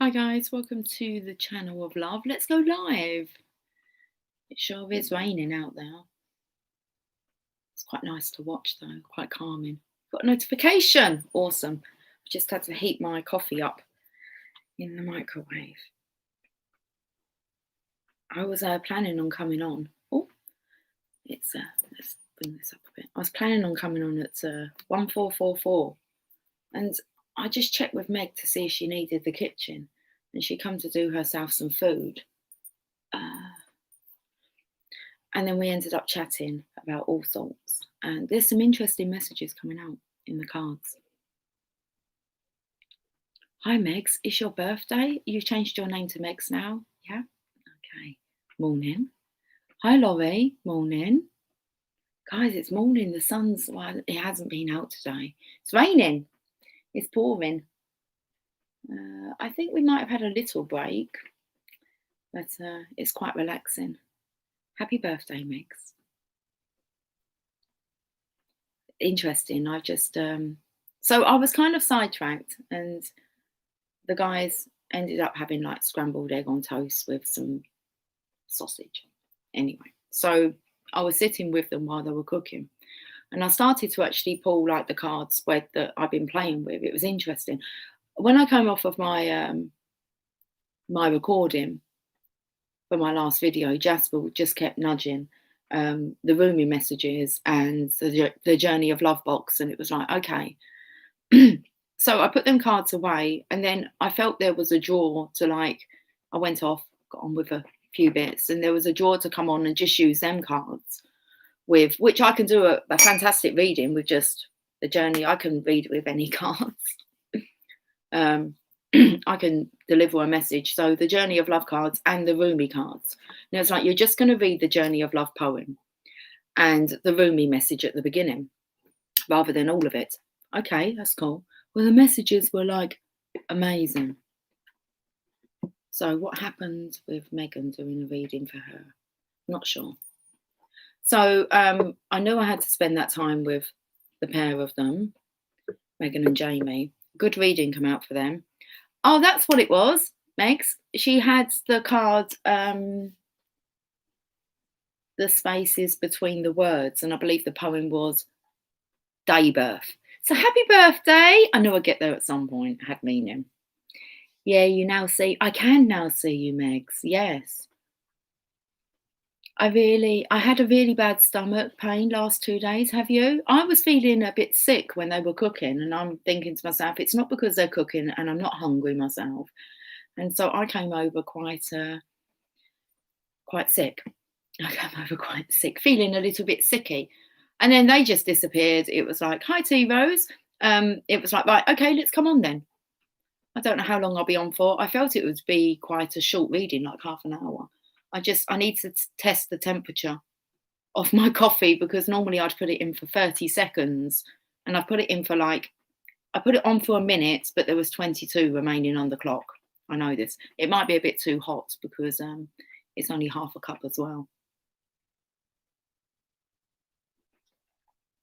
Hi guys, welcome to the channel of love. Let's go live. It sure is raining out there. It's quite nice to watch though, quite calming. Got a notification. Awesome. I just had to heat my coffee up in the microwave. I was planning on coming on. Oh, let's bring this up a bit. I was planning on coming on at 1444, and I just checked with Meg to see if she needed the kitchen, and she come to do herself some food. And then we ended up chatting about all sorts. And there's some interesting messages coming out in the cards. Hi, Megs. It's your birthday. You've changed your name to Megs now. Yeah? Okay. Morning. Hi, Laurie. Morning. Guys, it's morning. The sun's, well, it hasn't been out today. It's raining. It's pouring. I think we might have had a little break, but it's quite relaxing. Happy birthday, Megs. Interesting. I've just so I was kind of sidetracked, and the guys ended up having like scrambled egg on toast with some sausage. Anyway, so I was sitting with them while they were cooking, and I started to actually pull like the card spread that I've been playing with. It was interesting. When I came off of my my recording for my last video, Jasper just kept nudging the Rumi messages and the Journey of Love box, and it was like, okay. So I put them cards away, and then I felt there was a drawer to like, I went off, got on with a few bits, and there was a drawer to come on and just use them cards with, which I can do a fantastic reading with just the journey. I can read with any cards. I can deliver a message. So the Journey of Love cards and the Rumi cards. Now it's like, you're just going to read the Journey of Love poem and the Rumi message at the beginning rather than all of it. Okay, that's cool. Well, the messages were like amazing. So what happened with Megan doing a reading for her? Not sure. So I knew I had to spend that time with the pair of them, Megan and Jamie. Good reading come out for them. Oh, that's what it was, Megs. She had the card, the spaces between the words, and I believe the poem was Day Birth. So happy birthday. I knew I'd get there at some point. It had meaning. Yeah, you now see, I can now see you, Megs. Yes. I had a really bad stomach pain last 2 days. Have you? I was feeling a bit sick when they were cooking, and I'm thinking to myself, it's not because they're cooking and I'm not hungry myself. And so I came over quite sick. I came over quite sick, feeling a little bit sicky. And then they just disappeared. It was like, hi, T Rose. It was like, right, okay, let's come on then. I don't know how long I'll be on for. I felt it would be quite a short reading, like half an hour. I need to test the temperature of my coffee, because normally I'd put it in for 30 seconds, and I put it in for like, I put it on for a minute, but there was 22 remaining on the clock. I know this. It might be a bit too hot because it's only half a cup as well.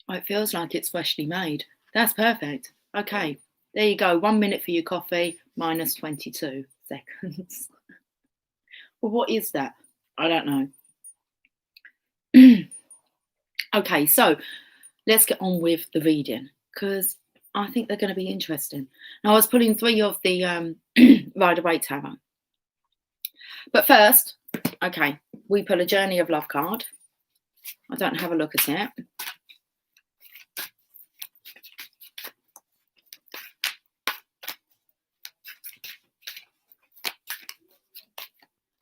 Oh, it feels like it's freshly made. That's perfect. Okay, there you go. 1 minute for your coffee, minus 22 seconds. Well, what is that? I don't know. Okay, so let's get on with the reading, because I think they're going to be interesting. Now, I was pulling 3 of the Rider-Waite Tarot. But first, okay, we pull a Journey of Love card. I don't have a look at it.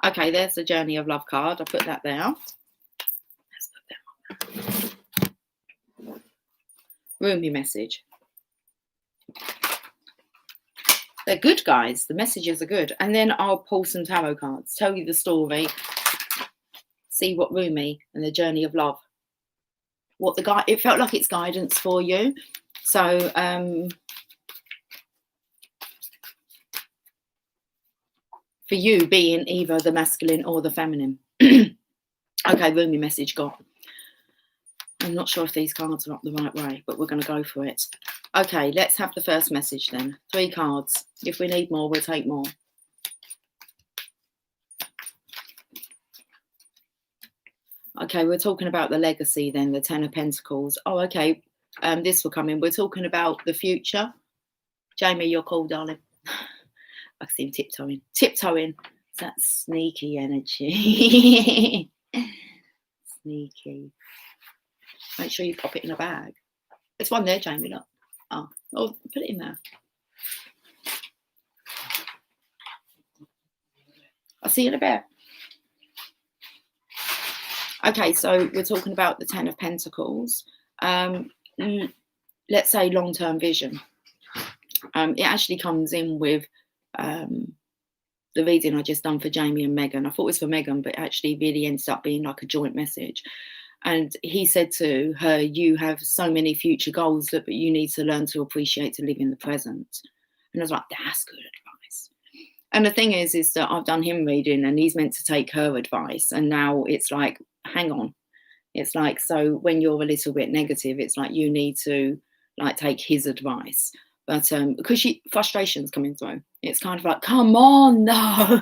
Okay, there's the Journey of Love card. I put that there. Let's put that on. Rumi message. They're good, guys. The messages are good. And then I'll pull some tarot cards, tell you the story, see what Rumi and the Journey of Love, what the guy, it felt like it's guidance for you. So for you being either the masculine or the feminine. Okay, Rumi message got. I'm not sure if these cards are up the right way, but we're going to go for it. Okay, let's have the first message then. 3 cards. If we need more, we'll take more. Okay, we're talking about the legacy then, the Ten of Pentacles. Oh, okay. This will come in. We're talking about the future. Jamie, you're cool, darling. I can see him tiptoeing. Tiptoeing. It's that sneaky energy. Sneaky. Make sure you pop it in a bag. There's one there, Jamie, look. Oh, put it in there. I'll see you in a bit. Okay, so we're talking about the Ten of Pentacles. Let's say long-term vision. It actually comes in with the reading I just done for Jamie and Megan. I thought it was for Megan, but it actually really ended up being like a joint message. And he said to her, you have so many future goals that but you need to learn to appreciate to live in the present. And I was like, that's good advice. And the thing is that I've done him reading and he's meant to take her advice. And now it's like, hang on. It's like, so when you're a little bit negative, it's like you need to like take his advice. But because frustration's coming through, it's kind of like, come on, no.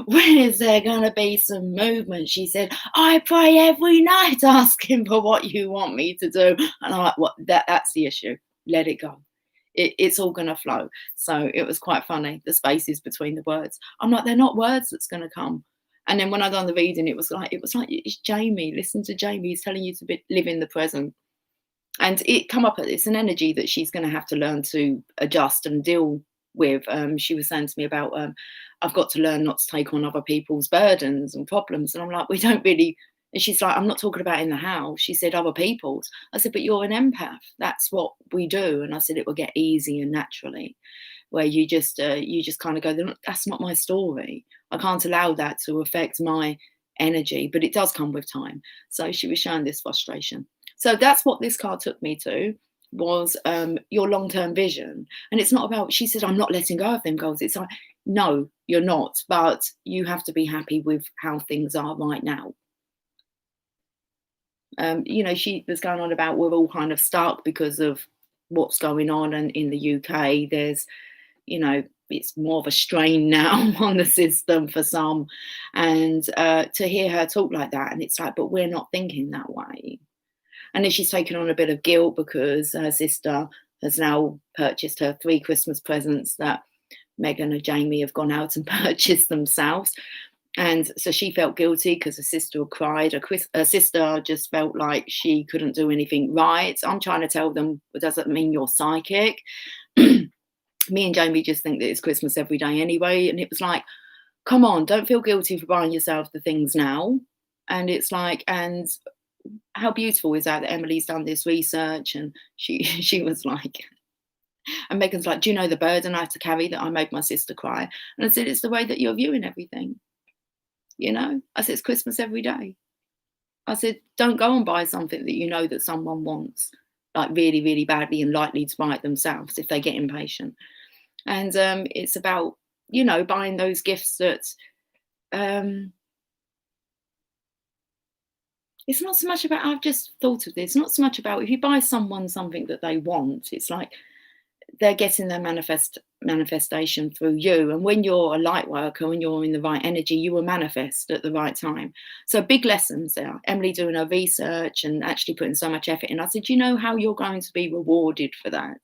When is there going to be some movement? She said, I pray every night asking for what you want me to do. And I'm like, what? That's the issue. Let it go. It's all going to flow. So it was quite funny, the spaces between the words. I'm like, they're not words that's going to come. And then when I done the reading, it was like, it's Jamie. Listen to Jamie. He's telling you to live in the present. And it come up, it's an energy that she's going to have to learn to adjust and deal with. She was saying to me about, I've got to learn not to take on other people's burdens and problems. And I'm like, we don't really. And she's like, I'm not talking about in the house. She said, other people's. I said, but you're an empath. That's what we do. And I said, it will get easy and naturally, where you just kind of go, that's not my story. I can't allow that to affect my energy, but it does come with time. So she was showing this frustration. So that's what this card took me to, was your long-term vision. And it's not about, she said, I'm not letting go of them goals. It's like, no, you're not, but you have to be happy with how things are right now. She was going on about we're all kind of stuck because of what's going on. And in the UK, there's, it's more of a strain now on the system for some. And to hear her talk like that, and it's like, but we're not thinking that way. And then she's taken on a bit of guilt because her sister has now purchased her 3 Christmas presents that Megan and Jamie have gone out and purchased themselves. And so she felt guilty because her sister had cried. Her sister just felt like she couldn't do anything right. I'm trying to tell them, it doesn't mean you're psychic. Me and Jamie just think that it's Christmas every day anyway. And it was like, come on, don't feel guilty for buying yourself the things now. And it's like, and how beautiful is that Emily's done this research? And she was like, and Megan's like, do you know the burden I have to carry that I made my sister cry? And I said, it's the way that you're viewing everything. I said, it's Christmas every day. I said, don't go and buy something that you know that someone wants, like really, really badly and likely to buy it themselves if they get impatient. And it's about, buying those gifts that it's not so much about, I've just thought of this, not so much about if you buy someone something that they want, it's like they're getting their manifestation through you. And when you're a light worker, when you're in the right energy, you will manifest at the right time. So big lessons there. Emily doing her research and actually putting so much effort in. I said, you know how you're going to be rewarded for that?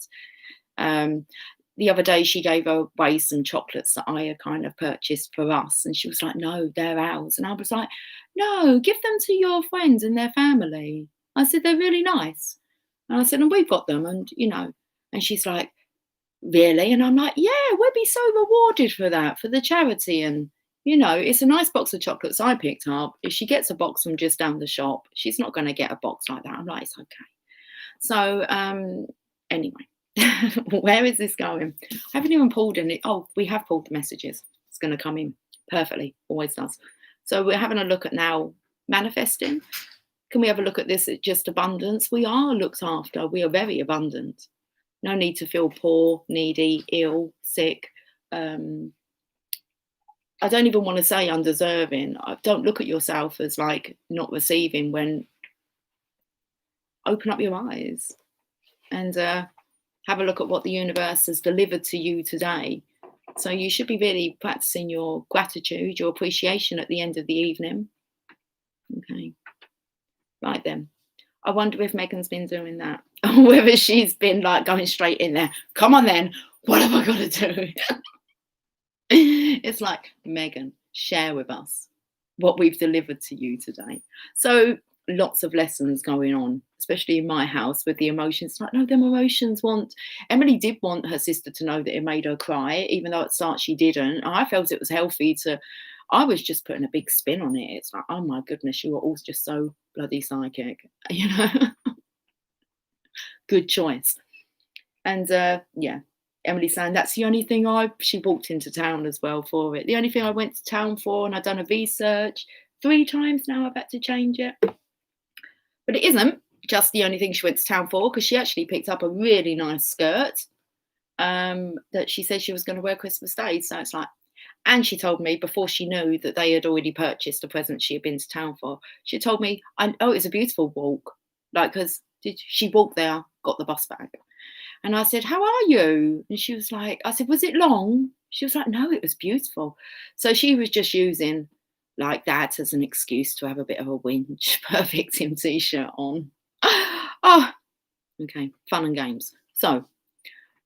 The other day she gave away some chocolates that I had kind of purchased for us. And she was like, no, they're ours. And I was like, no, give them to your friends and their family. I said, they're really nice. And I said, and we've got them. And, and she's like, really? And I'm like, yeah, we'll be so rewarded for that, for the charity. And, it's a nice box of chocolates I picked up. If she gets a box from just down the shop, she's not going to get a box like that. I'm like, it's okay. So anyway. Where is this going? I haven't even pulled any. Oh, we have pulled the messages. It's going to come in perfectly. Always does. So we're having a look at now manifesting. Can we have a look at this at just abundance? We are looked after. We are very abundant. No need to feel poor, needy, ill, sick. I don't even want to say undeserving. Don't look at yourself as like not receiving. When open up your eyes and have a look at what the universe has delivered to you today. So you should be really practicing your gratitude, your appreciation at the end of the evening. Okay. Right then. I wonder if Megan's been doing that, or whether she's been like going straight in there. Come on then. What have I got to do? It's like, Megan, share with us what we've delivered to you today. So lots of lessons going on, especially in my house with the emotions. Like, no, them emotions want. Emily did want her sister to know that it made her cry, even though at start she didn't. I felt it was healthy to. I was just putting a big spin on it. It's like, oh my goodness, you were all just so bloody psychic, you know. Good choice. And yeah, Emily saying that's the only thing she walked into town as well for it. The only thing I went to town for, and I've done a research 3 times now. I've had to change it, but it isn't just the only thing she went to town for, because she actually picked up a really nice skirt that she said she was going to wear Christmas Day. So it's like, and she told me before she knew that they had already purchased a present she had been to town for. She told me, oh, it was a beautiful walk, like, because she walked there, got the bus back. And I said, how are you? And she was like, I said, was it long? She was like, no, it was beautiful. So she was just using like that as an excuse to have a bit of a whinge, put a victim t-shirt on. Oh, okay, fun and games. So,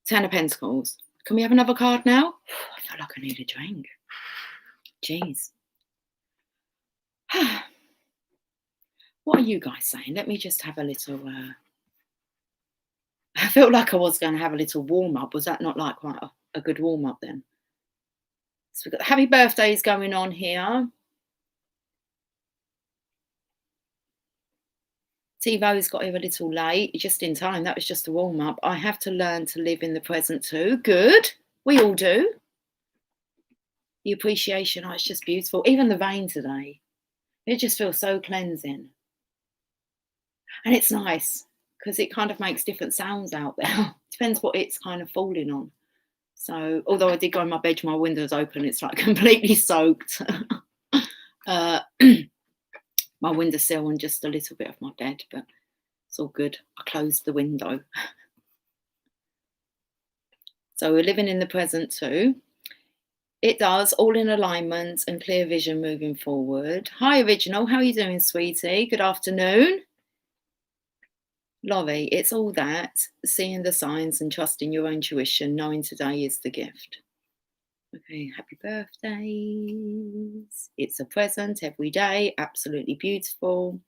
10 of Pentacles. Can we have another card now? I feel like I need a drink. Jeez. What are you guys saying? Let me just have a little... I felt like I was going to have a little warm-up. Was that not like quite a good warm-up then? So we've got happy birthdays going on here. TiVo's got here a little late, just in time. That was just a warm-up. I have to learn to live in the present too. Good. We all do. The appreciation, oh, it's just beautiful. Even the rain today, it just feels so cleansing. And it's nice because it kind of makes different sounds out there. Depends what it's kind of falling on. So although I did go in my bed, my window's open, it's like completely soaked. My windowsill and just a little bit of my bed, but it's all good. I closed the window. So we're living in the present too. It does, all in alignment and clear vision moving forward. Hi, Original. How are you doing, sweetie? Good afternoon. Laurie, it's all that, seeing the signs and trusting your intuition, knowing today is the gift. Okay, happy birthdays. It's a present every day, absolutely beautiful.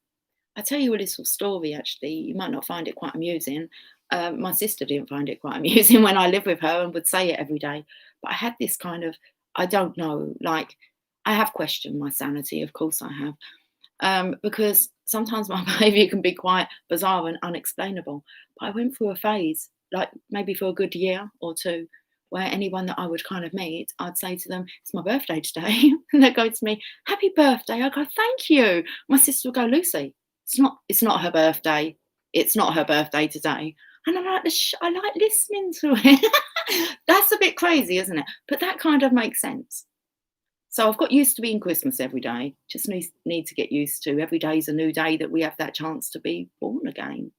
I'll tell you a little story, actually. You might not find it quite amusing. My sister didn't find it quite amusing when I lived with her and would say it every day. But I had this kind of, I don't know, like, I have questioned my sanity, of course I have. Because sometimes my behaviour can be quite bizarre and unexplainable. But I went through a phase, like maybe for a good year or two, where anyone that I would kind of meet, I'd say to them, it's my birthday today. And they'd go to me, happy birthday. I'd go, thank you. My sister would go, Lucy, it's not her birthday. It's not her birthday today. And I'm like, I like listening to it. That's a bit crazy, isn't it? But that kind of makes sense. So I've got used to being Christmas every day. Just need to get used to every day is a new day that we have that chance to be born again.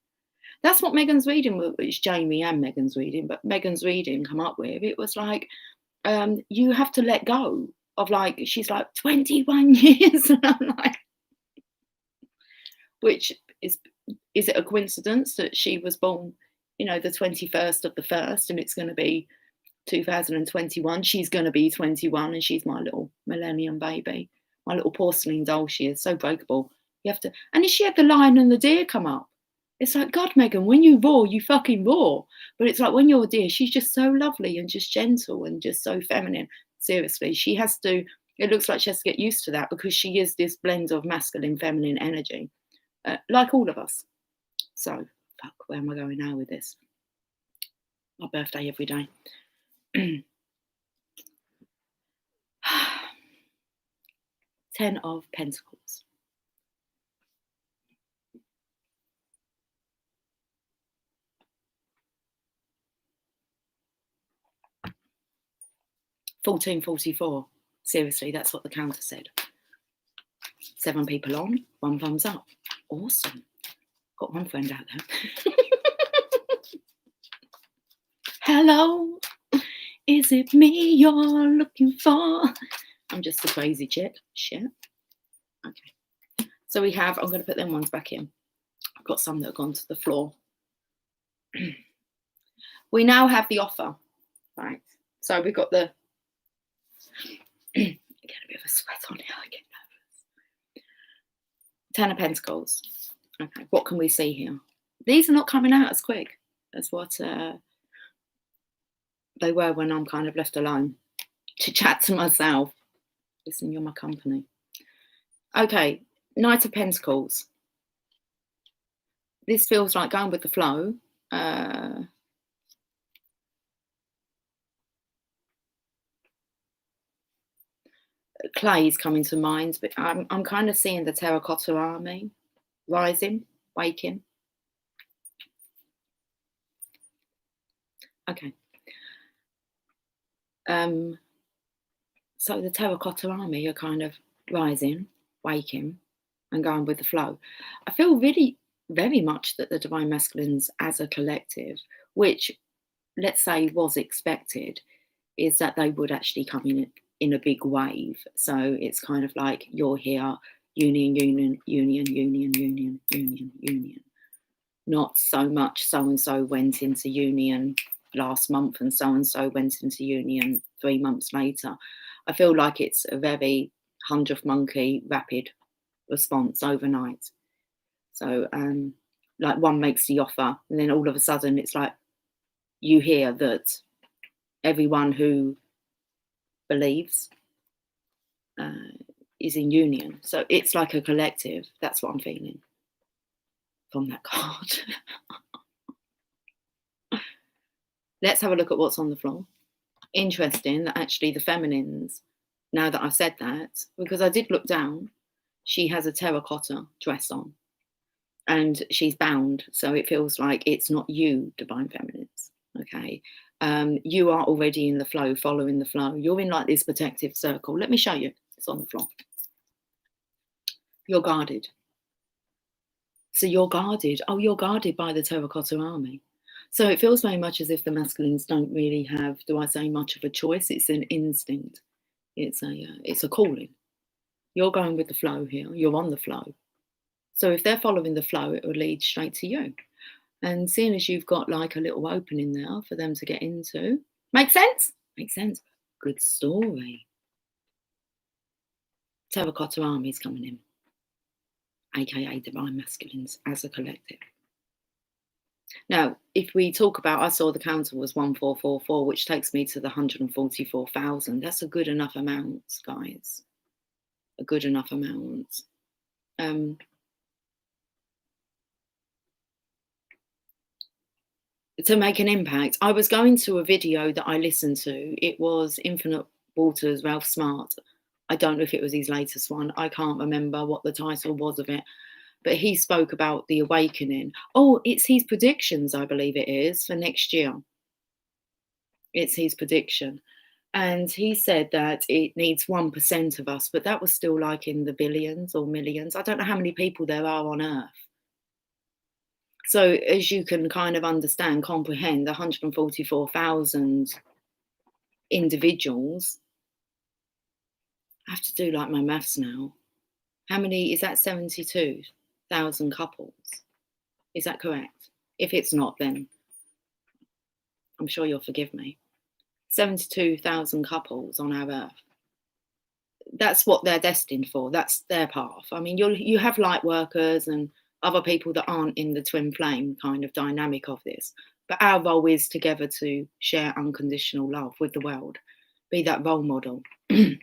That's what Megan's reading, which Jamie and Megan's reading, but Megan's reading come up with. It was like, you have to let go of, like, she's like 21 years. And I'm like, which is it a coincidence that she was born, the 21st of the 1st, and it's going to be 2021. She's going to be 21, and she's my little millennium baby, my little porcelain doll. She is so breakable. You have to, and she had the lion and the deer come up. It's like, God, Megan, when you roar, you fucking roar. But it's like, when you're a deer, she's just so lovely and just gentle and just so feminine. Seriously, she has to, it looks like she has to get used to that, because she is this blend of masculine, feminine energy, like all of us. So, fuck, where am I going now with this? My birthday every day. 10 of Pentacles. $14.44. Seriously, that's what the counter said. 7 people on, 1 thumbs up. Awesome. Got one friend out there. Hello, is it me you're looking for? I'm just a crazy chick. Shit. Okay. So we have, I'm going to put them ones back in. I've got some that have gone to the floor. We now have the offer, right? So we've got the, I get a bit of a sweat on here, I get nervous. 10 of Pentacles. Okay, what can we see here? These are not coming out as quick as what they were when I'm kind of left alone to chat to myself. Listen, you're my company. Okay, Knight of Pentacles. This feels like going with the flow. Clay's coming to mind, but I'm kind of seeing the terracotta army rising, waking. Okay. So the terracotta army are kind of rising, waking, and going with the flow. I feel really very much that the Divine Masculines as a collective, which let's say was expected, is that they would actually come in a big wave. So it's kind of like you're here, union, union, union, union, union, union, union. Not so much so-and-so went into union last month and so went into union 3 months later. I feel like it's a very 100th monkey rapid response overnight. So like one makes the offer and then all of a sudden it's like you hear that everyone who believes is in union. So it's like a collective. That's what I'm feeling from that card. Let's have a look at what's on the floor. Interesting that actually the feminines, now that I've said that, because I did look down, she has a terracotta dress on and she's bound. So it feels like it's not you, Divine Feminines. Okay. You are already in the flow, following the flow. You're in like this protective circle. Let me show you. It's on the floor. You're guarded. So you're guarded. Oh, you're guarded by the terracotta army. So it feels very much as if the masculines don't really have, do I say, much of a choice. It's an instinct. It's a calling. You're going with the flow here. You're on the flow. So if they're following the flow, it will lead straight to you. And seeing as you've got like a little opening there for them to get into, makes sense? Makes sense. Good story. Terracotta armies coming in, aka Divine Masculines as a collective. Now, if we talk about, I saw the counter was 1444, which takes me to the 144,000. That's a good enough amount, guys. A good enough amount. To make an impact. I was going to a video that I listened to. It was Infinite Waters, Ralph Smart. I don't know if it was his latest one. I can't remember what the title was of it. But he spoke about the awakening. Oh, it's his predictions, I believe it is, for next year. It's his prediction. And he said that it needs 1% of us, but that was still like in the billions or millions. I don't know how many people there are on Earth. So as you can kind of understand, comprehend, 144,000 individuals. I have to do like my maths now. How many, is that 72,000 couples? Is that correct? If it's not, then I'm sure you'll forgive me. 72,000 couples on our Earth. That's what they're destined for. That's their path. I mean, you have light workers and other people that aren't in the twin flame kind of dynamic of this. But our role is together to share unconditional love with the world. Be that role model. Okay.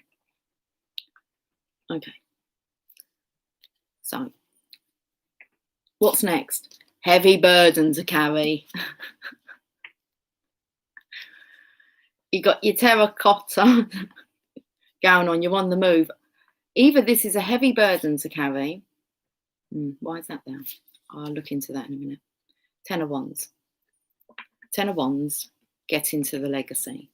So, what's next? Heavy burden to carry. You got your terracotta gown on, you're on the move. Either this is a heavy burden to carry. Why is that there? I'll look into that in a minute. 10 of Wands. 10 of Wands, get into the legacy.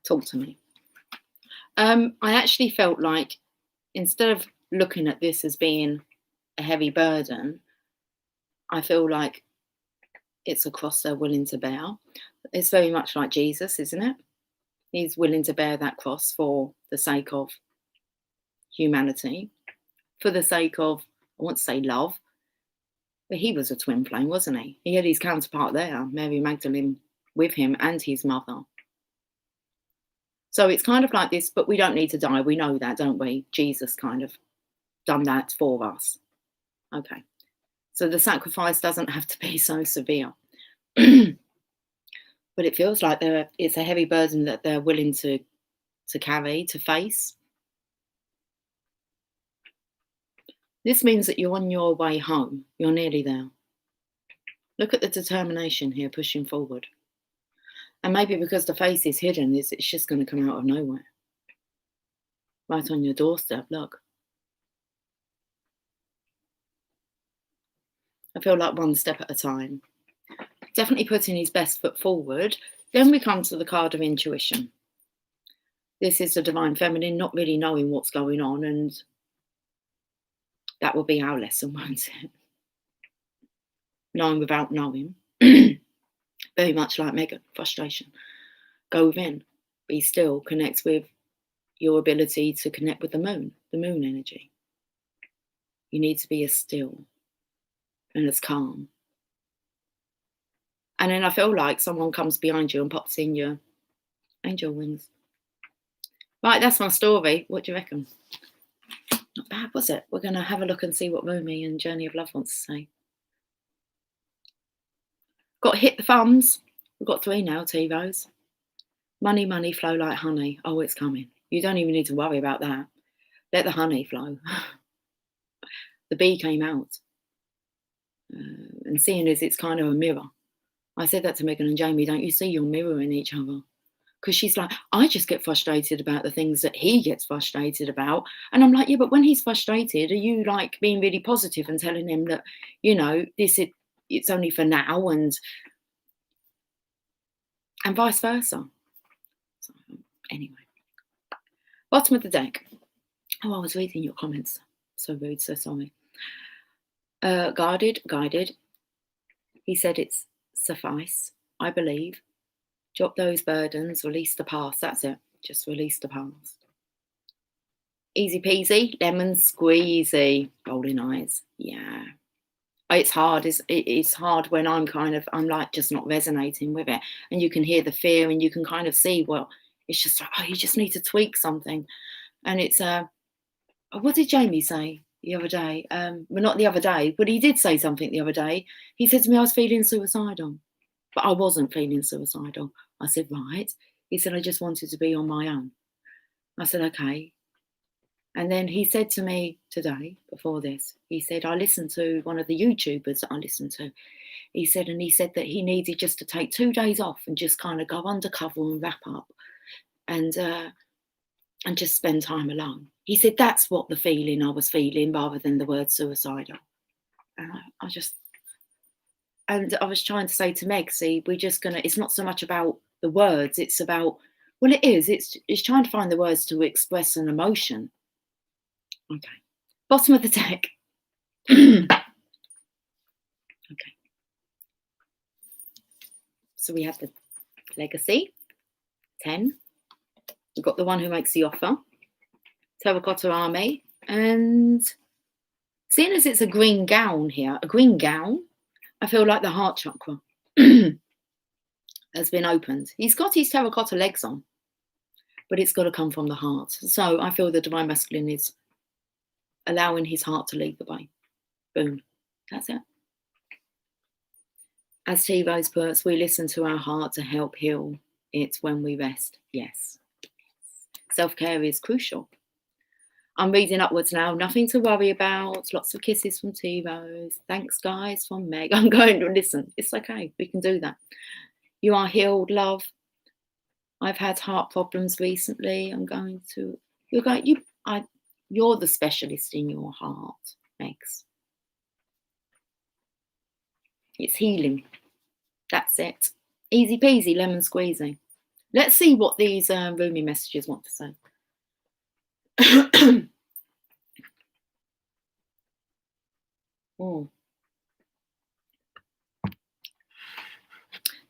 Talk to me. I actually felt like instead of looking at this as being a heavy burden, I feel like it's a cross they're willing to bear. It's very much like Jesus, isn't it? He's willing to bear that cross for the sake of humanity, for the sake of, I want to say love, but he was a twin flame, wasn't he? He had his counterpart there, Mary Magdalene, with him and his mother. So it's kind of like this, but we don't need to die. We know that, don't we? Jesus kind of done that for us. Okay. So the sacrifice doesn't have to be so severe. But it feels like it's a heavy burden that they're willing to carry, to face. This means that you're on your way home. You're nearly there. Look at the determination here, pushing forward. And maybe because the face is hidden, it's just going to come out of nowhere. Right on your doorstep, look. I feel like one step at a time. Definitely putting his best foot forward. Then we come to the card of intuition. This is the divine feminine, not really knowing what's going on, and that will be our lesson, won't it? Knowing without knowing. Very much like Megan, frustration. Go within, be still, connect with your ability to connect with the moon energy. You need to be as still and as calm. And then I feel like someone comes behind you and pops in your angel wings. Right, that's my story. What do you reckon? Not bad, was it? We're going to have a look and see what Rumi and Journey of Love wants to say. Got to hit the thumbs. We've got 3 now, T-Rose. Money, money, flow like honey. Oh, it's coming. You don't even need to worry about that. Let the honey flow. The bee came out. And seeing as it's kind of a mirror. I said that to Megan and Jamie, don't you see you're mirroring each other? Because she's like, I just get frustrated about the things that he gets frustrated about. And I'm like, yeah, but when he's frustrated, are you like being really positive and telling him that, you know, it's only for now and vice versa? So, anyway, bottom of the deck. Oh, I was reading your comments. So rude, so sorry. Guarded. He said it's suffice, I believe. Drop those burdens, release the past. That's it. Just release the past. Easy peasy, lemon squeezy. Rolling eyes. Yeah. It's hard. It's hard when I'm like just not resonating with it. And you can hear the fear and you can kind of see, well, it's just like, oh, you just need to tweak something. And it's, what did Jamie say the other day? Well, not the other day, but he did say something the other day. He said to me, I was feeling suicidal. But I wasn't feeling suicidal. I said, right. He said, I just wanted to be on my own. I said, okay. And then he said to me today, before this, he said, I listened to one of the YouTubers that I listened to. He said that he needed just to take 2 days off and just kind of go undercover and wrap up and just spend time alone. He said, that's what the feeling I was feeling rather than the word suicidal. And I was trying to say to Meg, see, it's not so much about the words, it's about, well, it is, it's trying to find the words to express an emotion. Okay. Bottom of the deck. Okay. So we have the legacy, 10. We've got the one who makes the offer, terracotta army, and seeing as it's a green gown here, I feel like the heart chakra has been opened. He's got his terracotta legs on, but it's got to come from the heart. So I feel the divine masculine is allowing his heart to lead the way. Boom. That's it. As T-Rose puts, we listen to our heart to help heal it when we rest. Yes. Self-care is crucial. I'm reading upwards now. Nothing to worry about. Lots of kisses from T-Rose. Thanks, guys, from Meg. I'm going to listen. It's okay. We can do that. You are healed, love. I've had heart problems recently. You're the specialist in your heart, Megs. It's healing. That's it. Easy peasy, lemon squeezy. Let's see what these Rumi messages want to say. Oh.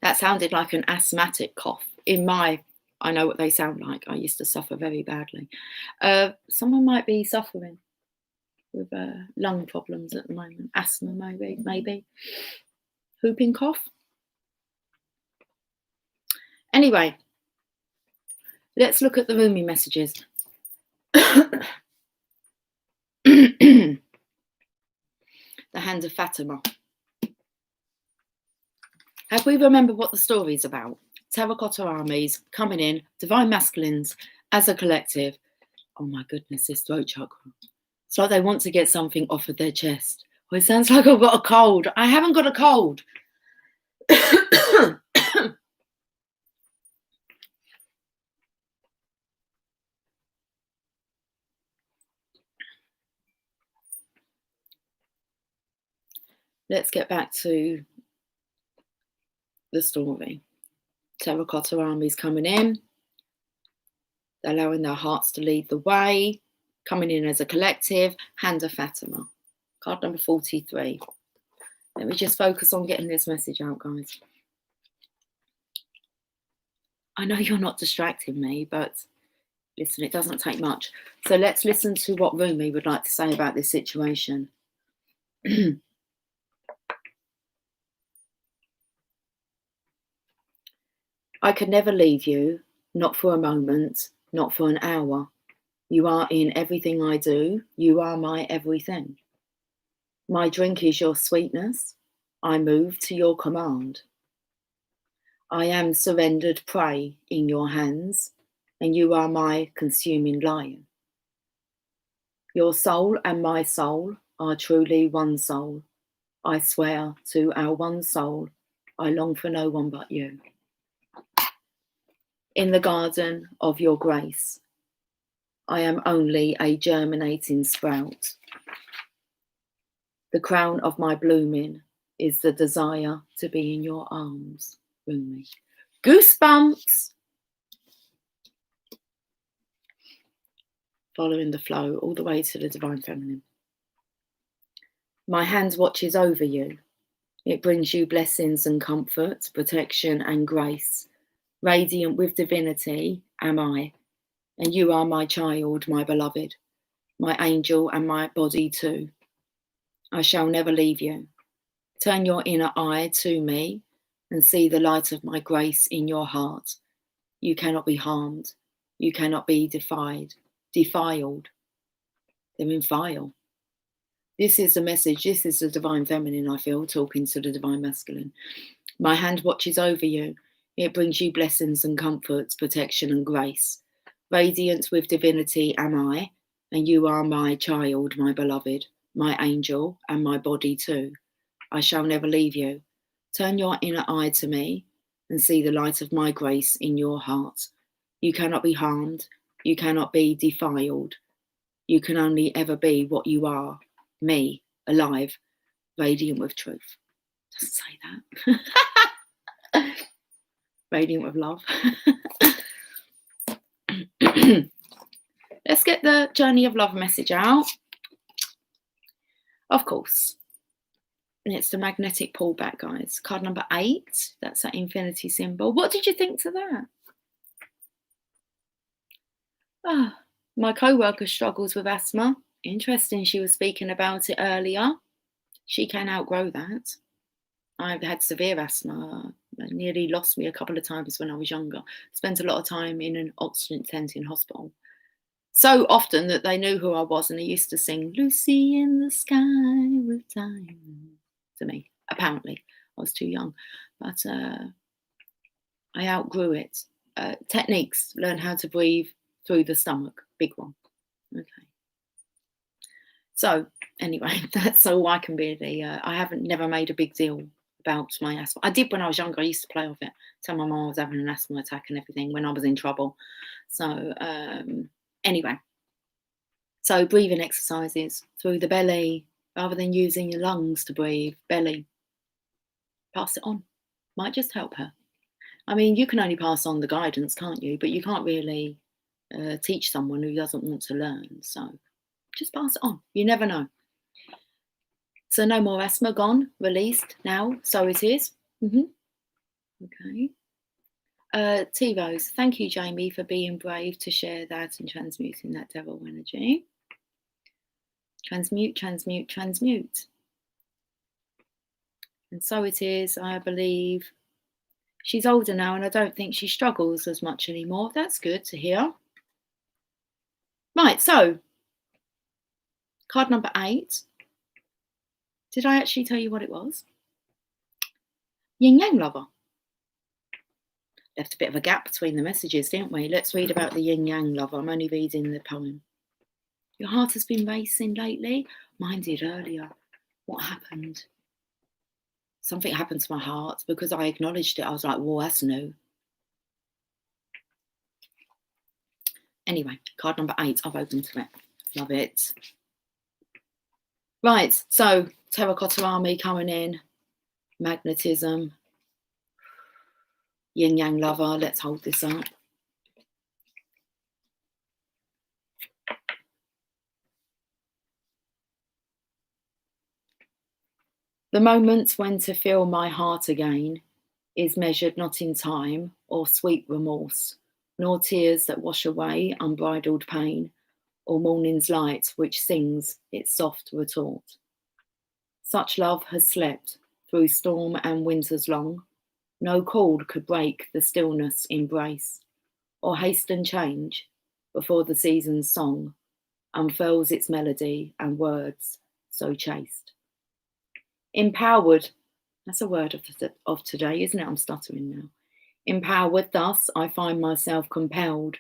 That sounded like an asthmatic cough in my I know what they sound like. I used to suffer very badly. Someone might be suffering with lung problems at the moment. Asthma, maybe. Whooping cough. Anyway, let's look at the Rumi messages. The Hand of Fatima. Have we remembered what the story is about? Terracotta armies coming in, divine masculines as a collective. Oh my goodness, this throat chakra. It's like they want to get something off of their chest. Oh, it sounds like I've got a cold. I haven't got a cold. Let's get back to the story. Terracotta armies coming in, allowing their hearts to lead the way, coming in as a collective. Hand of Fatima, card number 43. Let me just focus on getting this message out, guys. I know you're not distracting me, but listen, it doesn't take much. So let's listen to what Rumi would like to say about this situation. I could never leave you, not for a moment, not for an hour. You are in everything I do. You are my everything. My drink is your sweetness. I move to your command. I am surrendered prey in your hands, and you are my consuming lion. Your soul and my soul are truly one soul. I swear to our one soul, I long for no one but you. In the garden of your grace, I am only a germinating sprout. The crown of my blooming is the desire to be in your arms, Rumi. Goosebumps! Following the flow all the way to the Divine Feminine. My hand watches over you. It brings you blessings and comfort, protection and grace. Radiant with divinity am I, and you are my child, my beloved, my angel and my body too. I shall never leave you. Turn your inner eye to me and see the light of my grace in your heart. You cannot be harmed. You cannot be defiled. They're in file. This is the message. This is the Divine Feminine, I feel, talking to the Divine Masculine. My hand watches over you. It brings you blessings and comforts, protection and grace. Radiant with divinity am I, and you are my child, my beloved, my angel, and my body too. I shall never leave you. Turn your inner eye to me and see the light of my grace in your heart. You cannot be harmed. You cannot be defiled. You can only ever be what you are, me, alive, radiant with truth. Doesn't say that. Radiant with love. Let's get the Journey of Love message out. Of course. And it's the magnetic pullback, guys. Card number 8. That's that infinity symbol. What did you think to that? Ah, my co-worker struggles with asthma. Interesting, she was speaking about it earlier. She can outgrow that. I've had severe asthma. It nearly lost me a couple of times when I was younger. Spent a lot of time in an oxygen tent in hospital. So often that they knew who I was and they used to sing Lucy in the Sky with Diamonds to me. Apparently, I was too young. But I outgrew it. Techniques, learn how to breathe through the stomach. Big one. Okay. So anyway, that's all I can really. I haven't never made a big deal about my asthma. I did when I was younger. I used to play with it. Tell my mum I was having an asthma attack and everything when I was in trouble. So anyway, so breathing exercises through the belly rather than using your lungs to breathe. Belly. Pass it on. Might just help her. I mean, you can only pass on the guidance, can't you? But you can't really teach someone who doesn't want to learn. So just pass it on. You never know. So no more asthma, gone, released now. So it is. Okay. T-Rose, thank you, Jamie, for being brave to share that and transmuting that devil energy. Transmute, transmute, transmute. And so it is, I believe. She's older now and I don't think she struggles as much anymore. That's good to hear. Right, so card number 8. Did I actually tell you what it was? Yin Yang Lover. Left a bit of a gap between the messages, didn't we? Let's read about the Yin Yang Lover. I'm only reading the poem. Your heart has been racing lately. Mine did earlier. What happened? Something happened to my heart because I acknowledged it. I was like, whoa, that's new. Anyway, card number 8. I've opened to it. Love it. Right, so Terracotta Army coming in. Magnetism. Yin Yang Lover. Let's hold this up. The moment when to feel my heart again is measured not in time or sweet remorse, nor tears that wash away unbridled pain, or morning's light which sings its soft retort. Such love has slept through storm and winters long. No chord could break the stillness embrace, or hasten change before the season's song unfurls its melody and words so chaste. Empowered, that's a word of today, isn't it? I'm stuttering now. Empowered thus, I find myself compelled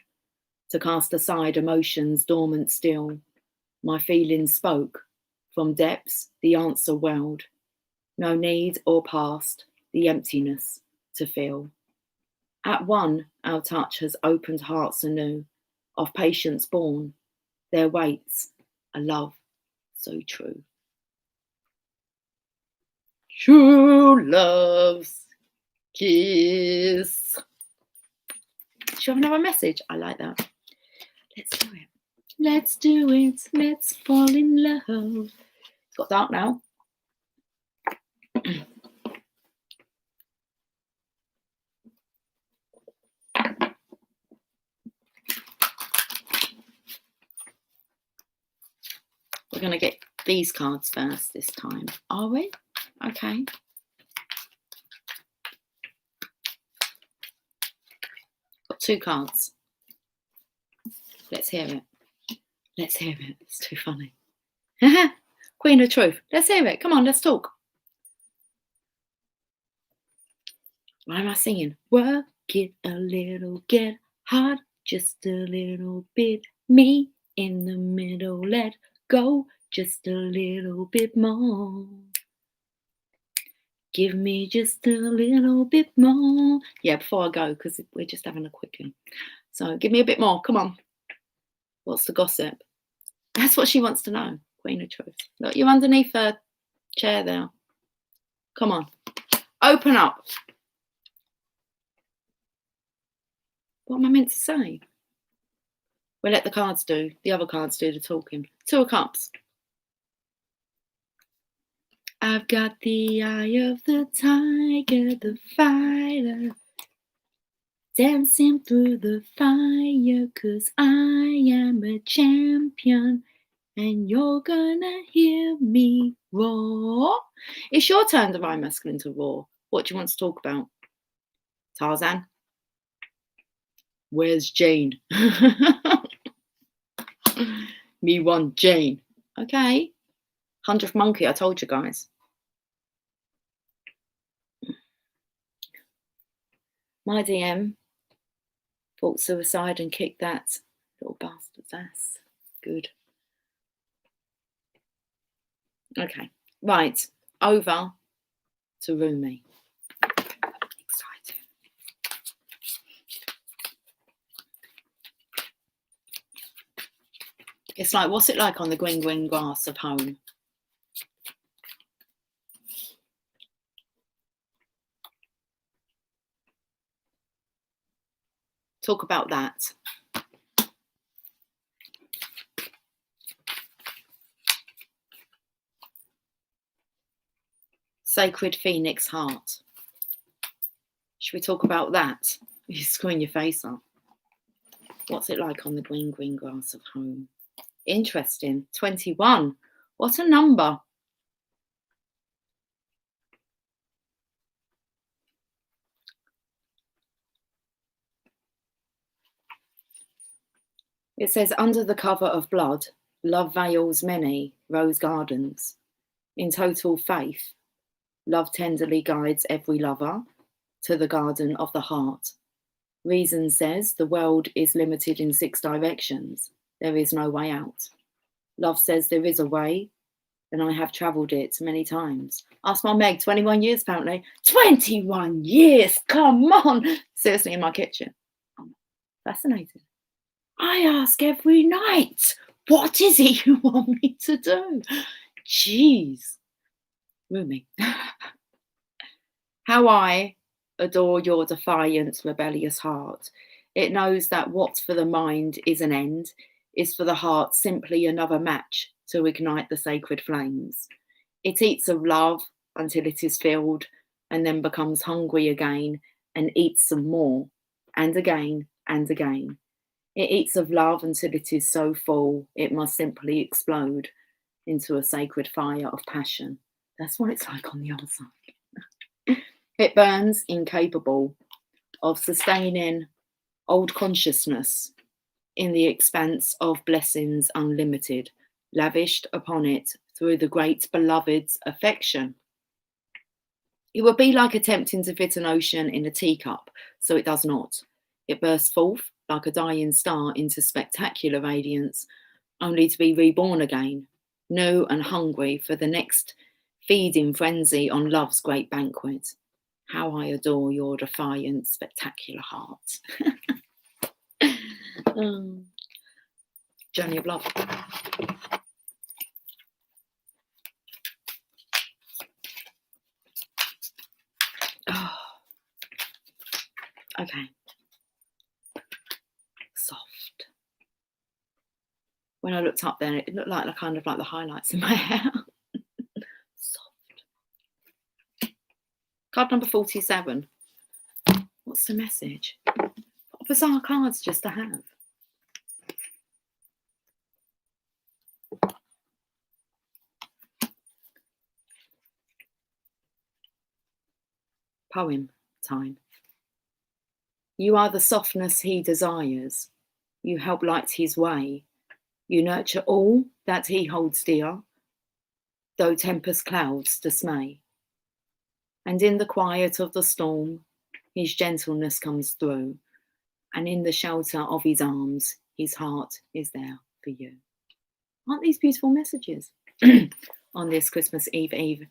to cast aside emotions dormant still. My feelings spoke, from depths the answer welled. No need or past, the emptiness to feel. At one, our touch has opened hearts anew, of patience born, there waits a love so true. True love's kiss. Do you have another message? I like that. Let's do it. Let's do it. Let's fall in love. It's got dark now. We're going to get these cards first this time. Are we? Okay. Got 2 cards. Let's hear it. Let's hear it. It's too funny. Queen of Truth. Let's hear it. Come on, let's talk. Why am I singing? Work it a little, get hard, just a little bit. Me in the middle, let go just a little bit more. Give me just a little bit more. Yeah, before I go, because we're just having a quickie. So give me a bit more. Come on. What's the gossip? That's what she wants to know. Queen of Truth. Look, you're underneath her chair there. Come on. Open up. What am I meant to say? We'll let the cards do. The other cards do the talking. 2 of Cups. I've got the eye of the tiger, the fighter, dancing through the fire, 'cause I am a champion and you're gonna hear me roar. It's your turn, Divine Masculine, to roar. What do you want to talk about? Tarzan? Where's Jane? Me want Jane. Okay. 100th monkey, I told you guys. My DM thought suicide and kicked that little bastard's ass. Good. Okay, right. Over to Rumi. Exciting. It's like, what's it like on the green, green grass of home? Talk about that. Sacred Phoenix Heart. Should we talk about that? You're screwing your face up. What's it like on the green, green grass of home? Interesting. 21. What a number. It says, under the cover of blood, love veils many rose gardens. In total faith, love tenderly guides every lover to the garden of the heart. Reason says the world is limited in 6 directions. There is no way out. Love says there is a way, and I have travelled it many times. Ask my Meg, 21 years apparently. 21 years, come on. Seriously, in my kitchen. I'm fascinated. I ask every night, what is it you want me to do? Jeez. Rumi. How I adore your defiant, rebellious heart. It knows that what's for the mind is an end, is for the heart simply another match to ignite the sacred flames. It eats of love until it is filled and then becomes hungry again and eats some more, and again and again. It eats of love until it is so full it must simply explode into a sacred fire of passion. That's what it's like on the other side. It burns incapable of sustaining old consciousness in the expanse of blessings unlimited, lavished upon it through the great beloved's affection. It would be like attempting to fit an ocean in a teacup, so it does not. It bursts forth like a dying star into spectacular radiance, only to be reborn again, new and hungry for the next feeding frenzy on love's great banquet. How I adore your defiant, spectacular heart. Journey of love. Oh. Okay. Soft. When I looked up then, it looked like kind of like the highlights in my hair. Soft. Card number 47. What's the message? What bizarre cards just to have. Poem time. You are the softness he desires. You help light his way. You nurture all that he holds dear, though tempest clouds dismay. And in the quiet of the storm, his gentleness comes through, and in the shelter of his arms, his heart is there for you. Aren't these beautiful messages on this Christmas Eve?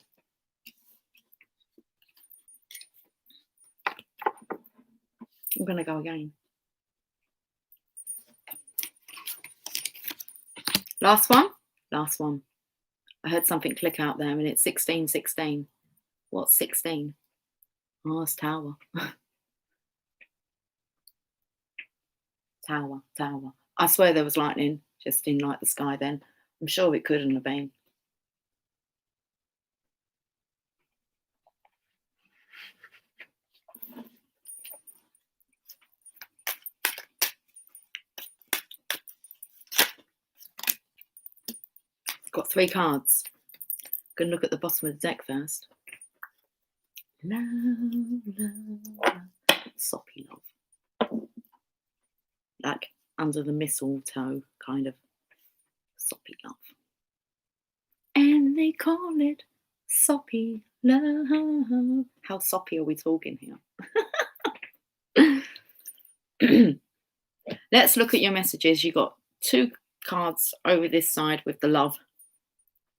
I'm going to go again. Last one. I heard something click out there and it's 1616. What's 16? Oh, it's Tower. Tower. I swear there was lightning just in like the sky then. I'm sure it couldn't have been. Got 3 cards. Gonna look at the bottom of the deck first. Love. Soppy love. Like under the mistletoe, kind of soppy love. And they call it soppy love. How soppy are we talking here? Let's look at your messages. You got 2 cards over this side with the love.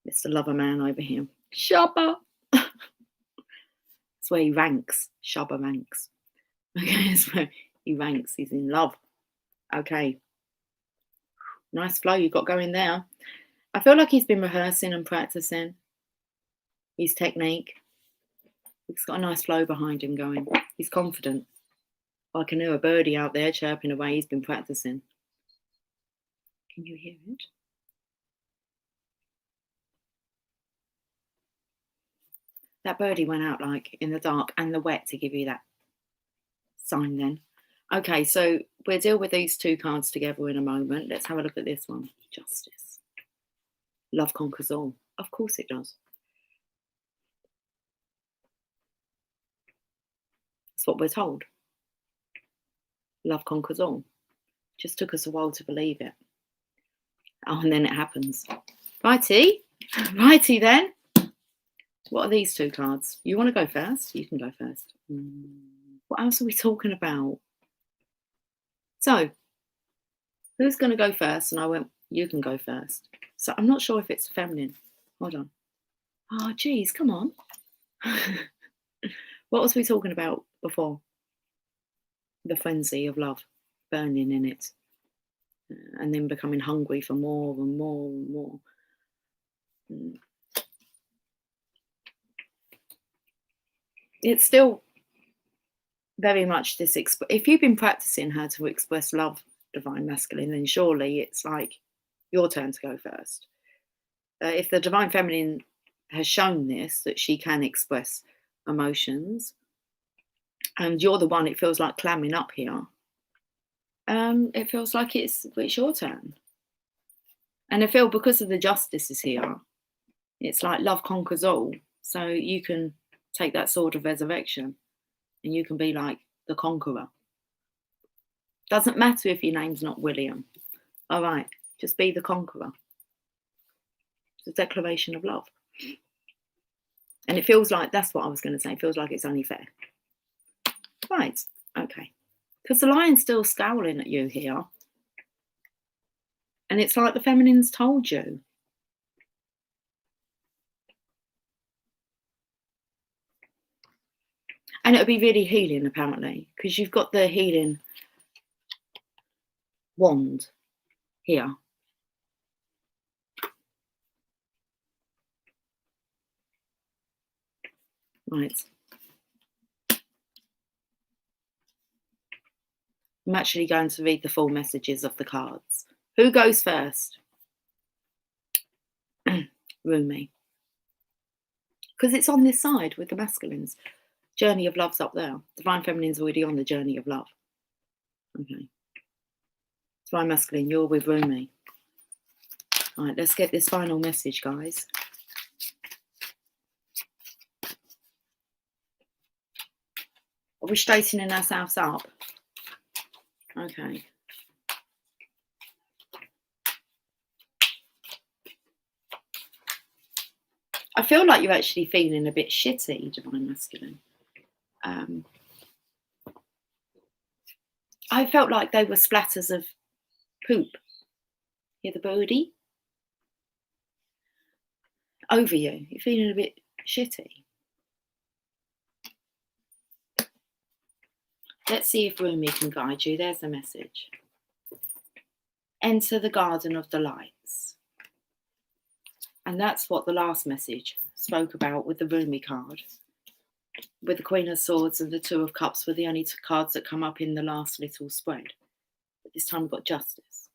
It's the lover man over here. Shabba. That's where he ranks. Shabba ranks. Okay, that's where he ranks. He's in love. Okay. Nice flow you got going there. I feel like he's been rehearsing and practicing his technique. He's got a nice flow behind him going. He's confident. I can hear a birdie out there chirping away. He's been practicing. Can you hear it? That birdie went out like in the dark and the wet to give you that sign then. Okay, so we'll deal with these two cards together in a moment. Let's have a look at this one. Justice. Love conquers all. Of course it does. That's what we're told. Love conquers all. Just took us a while to believe it. Oh, and then it happens. Righty. Righty then. What are these two cards? You want to go first? You can go first. What else are we talking about? So, who's going to go first? And I went, you can go first. So I'm not sure if it's feminine. Hold on. Oh, geez, come on. What was we talking about before? The frenzy of love, burning in it. And then becoming hungry for more and more and more. It's still very much this. If you've been practicing how to express love, divine masculine, then surely it's like your turn to go first. If the divine feminine has shown this, that she can express emotions, and you're the one it feels like clamming up here, it feels like it's your turn. And I feel because of the justices here, it's like love conquers all. So you can take that sword of resurrection and you can be like the conqueror. Doesn't matter if your name's not William. All right, just be the conqueror. It's a declaration of love. And it feels like, that's what I was going to say, it feels like it's only fair. Right, okay. Because the lion's still scowling at you here. And it's like the feminine's told you. And it'll be really healing, apparently, because you've got the healing wand here. Right. I'm actually going to read the full messages of the cards. Who goes first? Rumi. Because it's on this side with the masculines. Journey of love's up there. Divine feminine's already on the journey of love. Okay. Divine masculine, you're with Rumi. All right, let's get this final message, guys. Are we straightening ourselves up? Okay. I feel like you're actually feeling a bit shitty, divine masculine. I felt like they were splatters of poop. Hear the birdie? Over you. You're feeling a bit shitty. Let's see if Rumi can guide you. There's the message. Enter the garden of delights. And that's what the last message spoke about with the Rumi card. With the Queen of Swords and the Two of Cups were the only two cards that come up in the last little spread. But this time we've got Justice.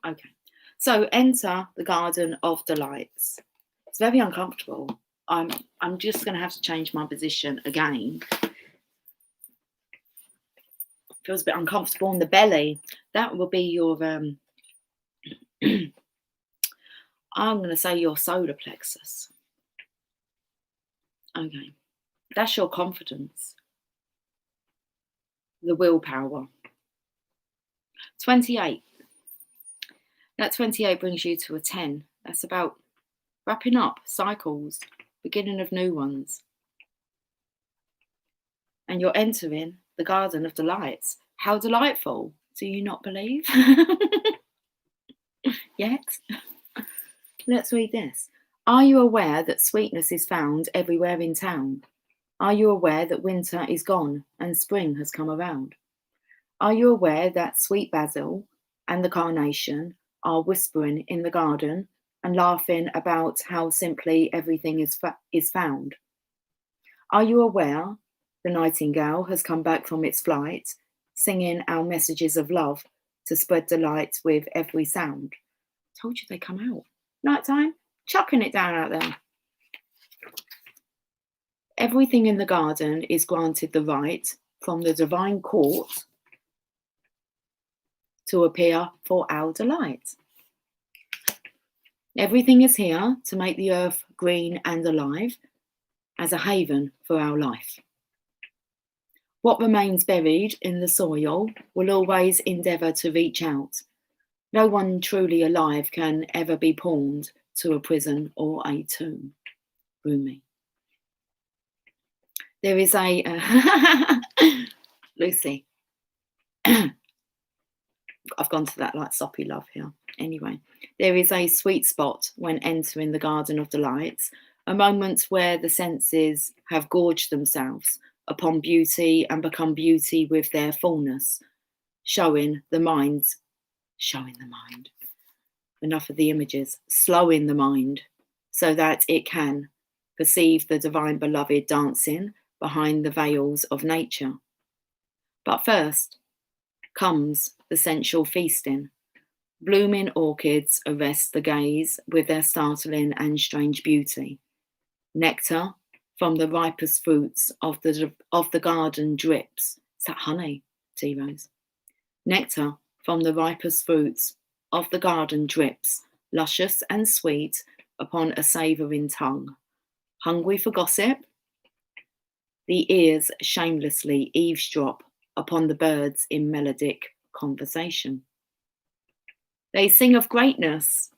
Okay. So enter the garden of delights. It's very uncomfortable. I'm just going to have to change my position again. Feels a bit uncomfortable in the belly. That will be your I'm going to say your solar plexus. Okay. That's your confidence. The willpower. 28. That 28 brings you to a 10. That's about wrapping up cycles, beginning of new ones. And you're entering the garden of delights. How delightful. Do you not believe? Yet? Let's read this. Are you aware that sweetness is found everywhere in town? Are you aware that winter is gone and spring has come around? Are you aware that sweet basil and the carnation are whispering in the garden and laughing about how simply everything is found? Are you aware the nightingale has come back from its flight, singing our messages of love to spread delight with every sound? Told you they come out. Nighttime, chucking it down out there. Everything in the garden is granted the right from the divine court to appear for our delight. Everything is here to make the earth green and alive as a haven for our life. What remains buried in the soil will always endeavour to reach out. No one truly alive can ever be pawned to a prison or a tomb. Rumi. There is a Lucy. I've gone to that like soppy love here. Anyway, there is a sweet spot when entering the Garden of Delights, a moment where the senses have gorged themselves upon beauty and become beauty with their fullness, showing the mind. Enough of the images, slowing the mind so that it can perceive the divine beloved dancing behind the veils of nature. But first comes the sensual feasting. Blooming orchids arrest the gaze with their startling and strange beauty. Nectar from the ripest fruits of the garden drips. Is that honey, T-Rose? Nectar from the ripest fruits of the garden drips, luscious and sweet, upon a savouring tongue. Hungry for gossip? The ears shamelessly eavesdrop upon the birds in melodic conversation. They sing of greatness,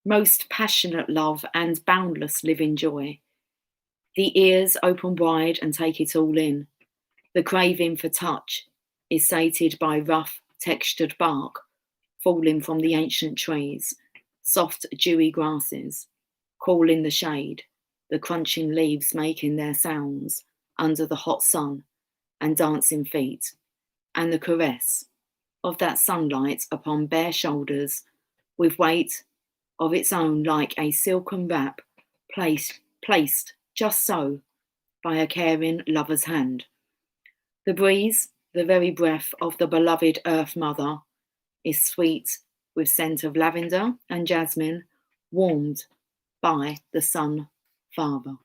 most passionate love and boundless living joy. The ears open wide and take it all in. The craving for touch is sated by rough, textured bark falling from the ancient trees, soft, dewy grasses, cool in the shade, the crunching leaves making their sounds under the hot sun and dancing feet, and the caress of that sunlight upon bare shoulders with weight of its own like a silken wrap placed just so by a caring lover's hand. The breeze, the very breath of the beloved Earth Mother, is sweet with scent of lavender and jasmine, warmed by the Sun Father.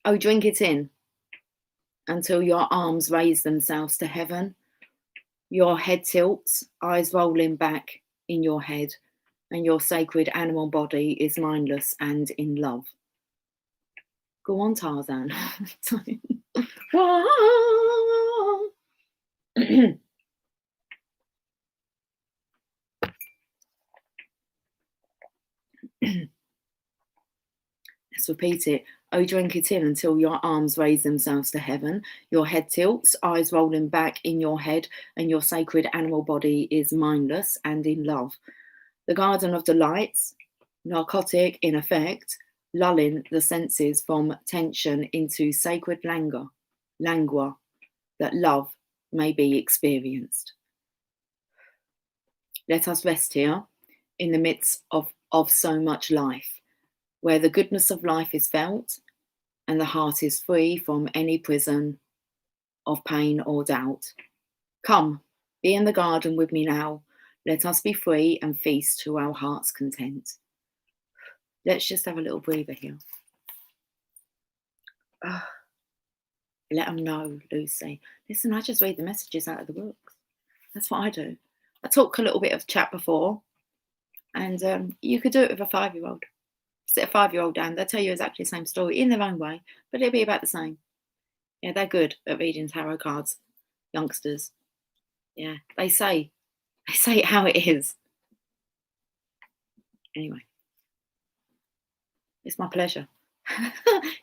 Oh, drink it in until your arms raise themselves to heaven, your head tilts, eyes rolling back in your head, and your sacred animal body is mindless and in love. Go on, Tarzan. Let's repeat it. Oh, drink it in until your arms raise themselves to heaven, your head tilts, eyes rolling back in your head, and your sacred animal body is mindless and in love. The Garden of Delights, narcotic in effect, lulling the senses from tension into sacred languor, that love may be experienced. Let us rest here in the midst of so much life, where the goodness of life is felt and the heart is free from any prison of pain or doubt. Come, be in the garden with me now. Let us be free and feast to our heart's content. Let's just have a little breather here. Let them know, Lucy. Listen, I just read the messages out of the books. That's what I do. I talk a little bit of chat before, and you could do it with a 5-year-old. Sit a 5-year-old down, they'll tell you exactly the same story in their own way, but it'll be about the same. Yeah, they're good at reading tarot cards, youngsters. Yeah, they say it how it is. Anyway, it's my pleasure.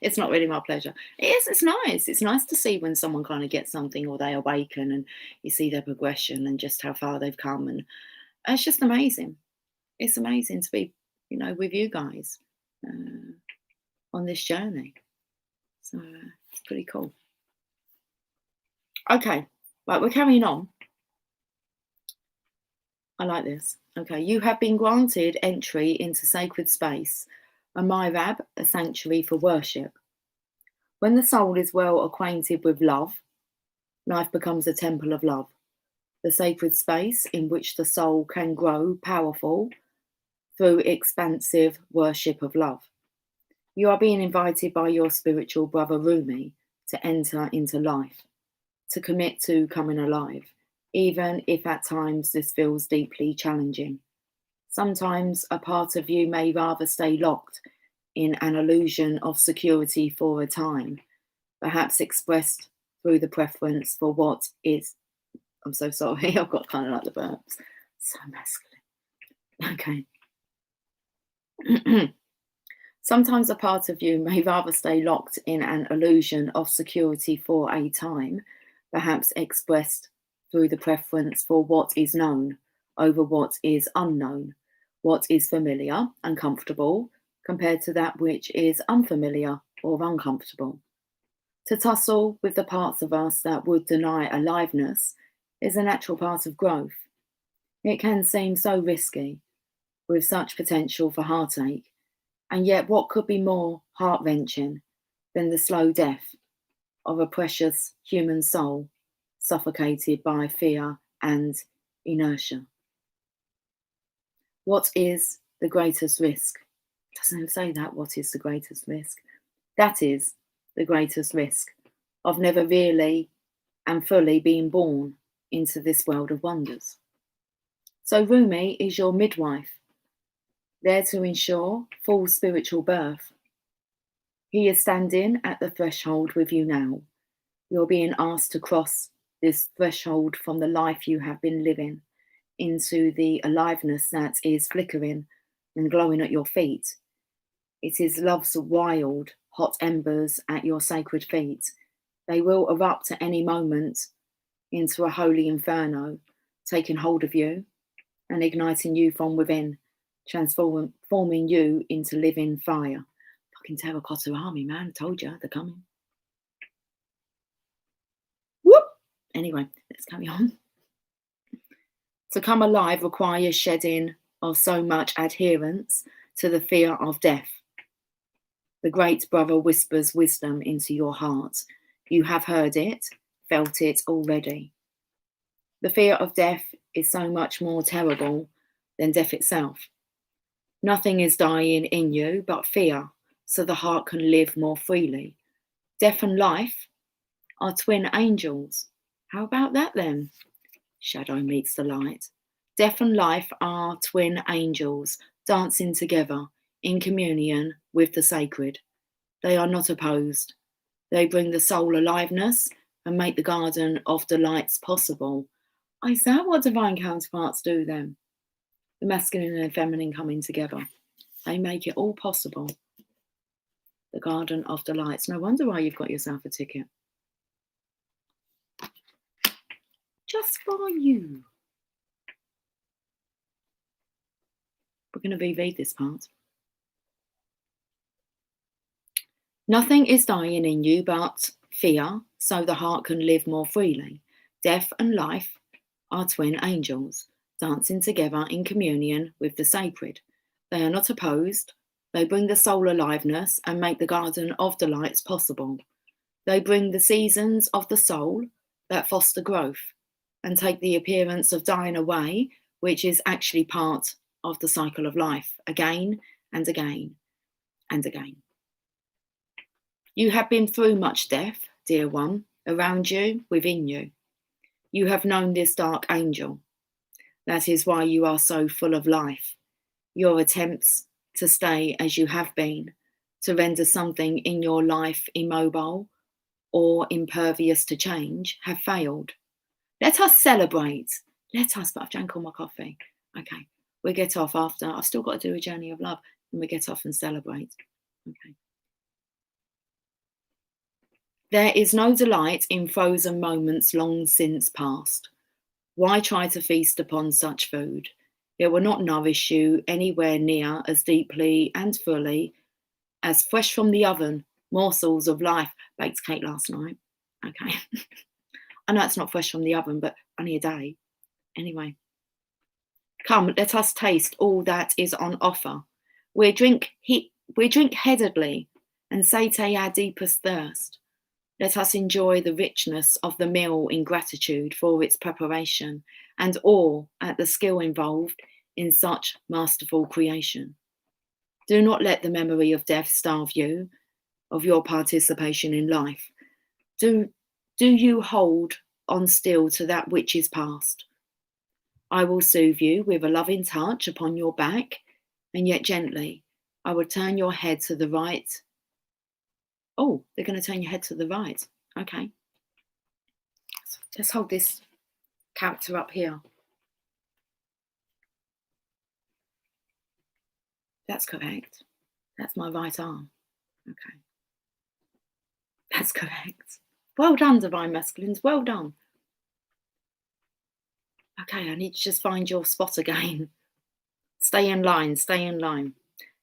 It's not really my pleasure. It's nice. It's nice to see when someone kind of gets something or they awaken and you see their progression and just how far they've come. And it's just amazing. It's amazing to be, with you guys on this journey. So it's pretty cool. Okay, right, we're carrying on. I like this. Okay, you have been granted entry into sacred space, a mihrab, a sanctuary for worship. When the soul is well acquainted with love, life becomes a temple of love, the sacred space in which the soul can grow powerful through expansive worship of love. You are being invited by your spiritual brother Rumi to enter into life, to commit to coming alive, even if at times this feels deeply challenging. Sometimes a part of you may rather stay locked in an illusion of security for a time, perhaps expressed through the preference for what is. I'm so sorry, I've got kind of like the burps. So masculine. Okay. Sometimes a part of you may rather stay locked in an illusion of security for a time, perhaps expressed through the preference for what is known over what is unknown, what is familiar and comfortable compared to that which is unfamiliar or uncomfortable. To tussle with the parts of us that would deny aliveness is a natural part of growth. It can seem so risky, with such potential for heartache, and yet what could be more heart-wrenching than the slow death of a precious human soul suffocated by fear and inertia? What is the greatest risk? It doesn't even say that. What is the greatest risk? That is the greatest risk of never really and fully being born into this world of wonders. So Rumi is your midwife, there to ensure full spiritual birth. He is standing at the threshold with you now. You're being asked to cross this threshold from the life you have been living into the aliveness that is flickering and glowing at your feet. It is love's wild, hot embers at your sacred feet. They will erupt at any moment into a holy inferno, taking hold of you and igniting you from within, transforming you into living fire. Fucking terracotta army, man. Told you, they're coming. Whoop! Anyway, let's carry on. To come alive requires shedding of so much adherence to the fear of death. The great brother whispers wisdom into your heart. You have heard it, felt it already. The fear of death is so much more terrible than death itself. Nothing is dying in you but fear, so the heart can live more freely. Death and life are twin angels. How about that then? Shadow meets the light. Death and life are twin angels dancing together in communion with the sacred. They are not opposed. They bring the soul aliveness and make the garden of delights possible. Is that what divine counterparts do then? The masculine and feminine coming together. They make it all possible. The garden of delights. No wonder why you've got yourself a ticket. Just for you. We're going to reread this part. Nothing is dying in you but fear, so the heart can live more freely. Death and life are twin angels, dancing together in communion with the sacred. They are not opposed. They bring the soul aliveness and make the garden of delights possible. They bring the seasons of the soul that foster growth and take the appearance of dying away, which is actually part of the cycle of life, again and again and again. You have been through much death, dear one, around you, within you. You have known this dark angel. That is why you are so full of life. Your attempts to stay as you have been, to render something in your life immobile or impervious to change, have failed. Let us celebrate. Let us, but I've drank all my coffee. Okay, we'll get off after. I've still got to do a journey of love, and we get off and celebrate. Okay. There is no delight in frozen moments long since past. Why try to feast upon such food? It will not nourish you anywhere near as deeply and fully as fresh from the oven morsels of life. Baked cake last night. Okay. I know it's not fresh from the oven, but only a day. Anyway. Come, let us taste all that is on offer. We drink headedly and sate our deepest thirst. Let us enjoy the richness of the meal in gratitude for its preparation and awe at the skill involved in such masterful creation. Do not let the memory of death starve you of your participation in life. Do you hold on still to that which is past? I will soothe you with a loving touch upon your back, and yet gently I will turn your head to the right. Oh, they're going to turn your head to the right. Okay. Let's hold this character up here. That's correct. That's my right arm. Okay. That's correct. Well done, Divine Masculines. Well done. Okay, I need to just find your spot again. Stay in line. Stay in line.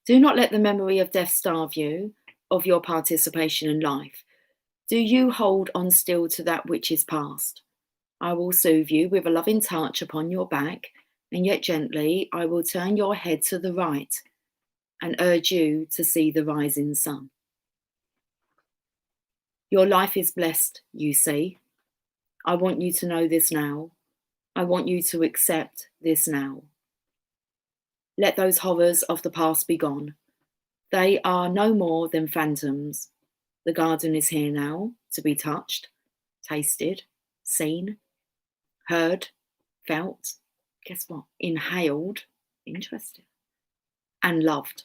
Do not let the memory of death starve you of your participation in life. Do you hold on still to that which is past? I will soothe you with a loving touch upon your back, and yet gently I will turn your head to the right and urge you to see the rising sun. Your life is blessed, you see. I want you to know this now. I want you to accept this now. Let those horrors of the past be gone. They are no more than phantoms. The garden is here now to be touched, tasted, seen, heard, felt, guess what? Inhaled, interesting, and loved.